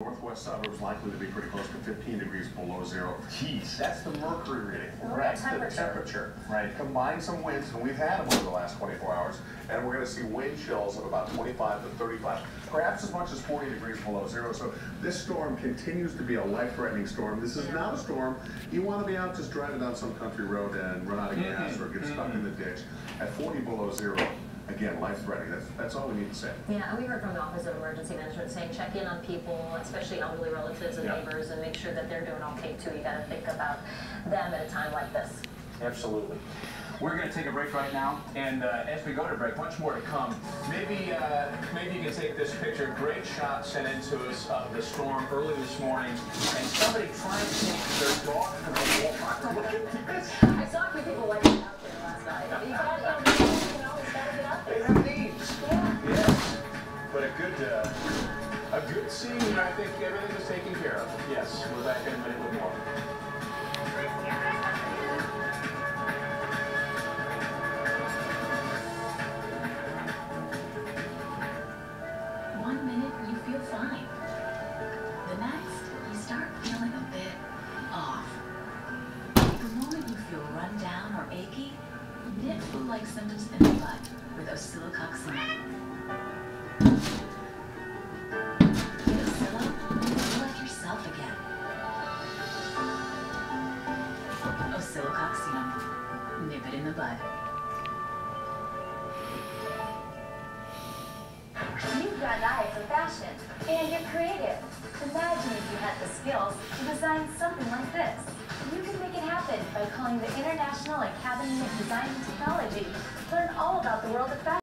Northwest suburbs likely to be pretty close to 15 degrees below zero. Jeez. That's the mercury reading. Right. The temperature. Right. Combine some winds, and we've had them over the last 24 hours, and we're going to see wind chills of about 25 to 35, perhaps as much as 40 degrees below zero. So this storm continues to be a life-threatening storm. This is not a storm. You want to be out just driving down some country road and run out of gas or get stuck in the ditch. At 40 below zero, again, life-threatening. That's all we need to say. Yeah, we heard from the Office of Emergency Management saying check in on people, especially elderly relatives and neighbors, and make sure that they're doing okay too. You got to think about them at a time like this. Absolutely. We're going to take a break right now, and as we go to break, much more to come. Maybe you can take this picture. Great shot sent in to us of the storm early this morning, and somebody trying to take their dog to the wall. Look at this. I saw a few people like it out there last night. You got to get out there. They have needs. Yeah. Yes. But a good scene, and I think everything is taken care of. Yes, we're back in a minute with more. One minute you feel fine. The next, you start feeling a bit off. The moment you feel run down or achy, nip flu-like symptoms in the butt with oscillococcinum. Get Oscillo and feel like yourself again. Oscillococcinum. Nip it in the bud. You've got an eye for fashion, and you're creative. Imagine if you had the skills to design something like this. You can make it happen by calling the International Academy of Design and Technology. Learn all about the world of fashion.